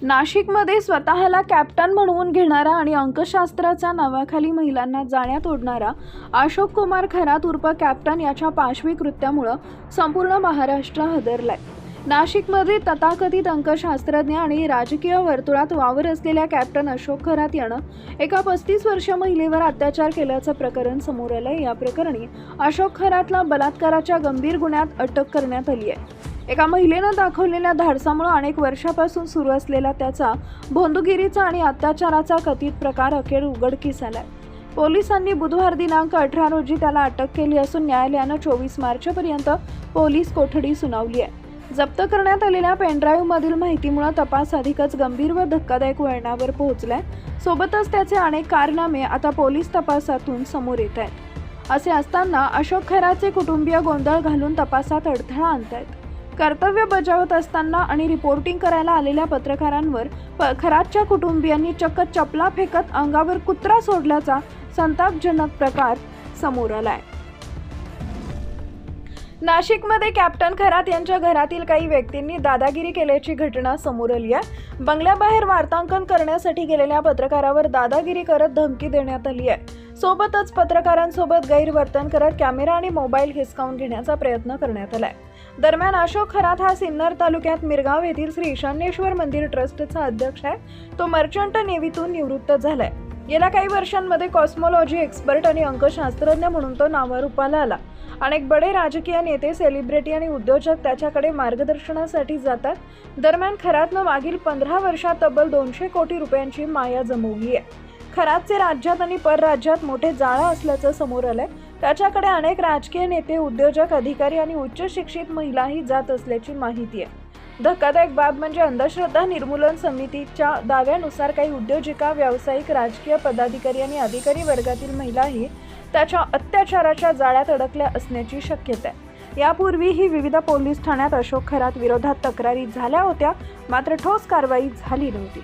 नाशिकमध्ये स्वतःला कॅप्टन म्हणवून घेणारा आणि अंकशास्त्राच्या नावाखाली महिलांना जाण्यात ओढणारा अशोक कुमार खरात उर्फ कॅप्टन याच्या पाशवी कृत्यामुळे संपूर्ण महाराष्ट्र हादरलाय। नाशिकमध्ये तथाकथित अंकशास्त्रज्ञ आणि राजकीय वर्तुळात वावर असलेल्या कॅप्टन अशोक खरात यानं एका 35 वर्षीय महिलेवर अत्याचार केल्याचं प्रकरण समोर आलंय। या प्रकरणी अशोक खरातला बलात्काराच्या गंभीर गुन्ह्यात अटक करण्यात आली आहे। एका महिलेनं दाखवलेल्या धाडसामुळे अनेक वर्षापासून सुरू असलेला त्याचा भोंदूगिरीचा आणि अत्याचाराचा कथित प्रकार अखेर उघडकीस आलाय। पोलिसांनी बुधवार दिनांक 18 रोजी त्याला अटक केली असून न्यायालयानं 24 मार्चपर्यंत पोलीस कोठडी सुनावली आहे। जप्त करण्यात आलेल्या पेनड्राईव्ह मधील माहितीमुळे तपास अधिकच गंभीर व धक्कादायक वळणावर पोहोचलाय। सोबतच त्याचे अनेक कारनामे आता पोलीस तपासातून समोर येत आहेत। असे असताना अशोक खरातचे कुटुंबीय गोंधळ घालून तपासात अडथळा आणतायत। कर्तव्य बजावत असताना आणि रिपोर्टिंग करायला आलेल्या पत्रकारांवर खरातच्या कुटुंबियांनी चक्क चपला फेकत अंगावर कुत्रा सोडल्याचा संतापजनक प्रकार समोर आलाय। नाशिकमध्ये कॅप्टन खरात यांच्या घरातील काही व्यक्तींनी दादागिरी केल्याची घटना समोर आली आहे। बंगल्याबाहेर वार्तांकन करण्यासाठी गेलेल्या पत्रकारावर दादागिरी करत धमकी देण्यात आली आहे। सोबतच पत्रकारांसोबत गैरवर्तन करत कॅमेरा आणि मोबाईल हिसकावून घेण्याचा प्रयत्न करण्यात आलाय। दरम्यान अशोक खरात हा सिन्नर तालुक्यात मिरगाव येथील श्री ईशान्येश्वर मंदिर ट्रस्टचा अध्यक्ष आहे। तो मर्चंट नेव्हीतून निवृत्त झालाय। गेल्या काही वर्षांमध्ये कॉस्मॉलॉजी एक्सपर्ट आणि अंकशास्त्रज्ञ म्हणून तो नावारूपाला आला। अनेक बडे राजकीय नेते, सेलिब्रिटी आणि उद्योजक त्याच्याकडे मार्गदर्शनासाठी जातात। दरम्यान खरातनं मागील 15 वर्षात तब्बल 200 कोटी रुपयांची माया जमवली आहे। खरातचे राज्यात आणि परराज्यात मोठे जाळं असल्याचं समोर आलंय। त्याच्याकडे अनेक राजकीय नेते, उद्योजक, अधिकारी आणि उच्च शिक्षित महिलाही जात असल्याची माहिती आहे। धक्कादायक बाब म्हणजे अंधश्रद्धा निर्मूलन समितीच्या दाव्यानुसार काही उद्योजिका, व्यावसायिक, राजकीय पदाधिकारी आणि अधिकारी वर्गातील महिलाही त्याच्या अत्याचाराच्या जाळ्यात अडकल्या असण्याची शक्यता आहे। यापूर्वीही विविध पोलीस ठाण्यात अशोक खरात विरोधात तक्रारी झाल्या होत्या, मात्र ठोस कारवाई झाली नव्हती।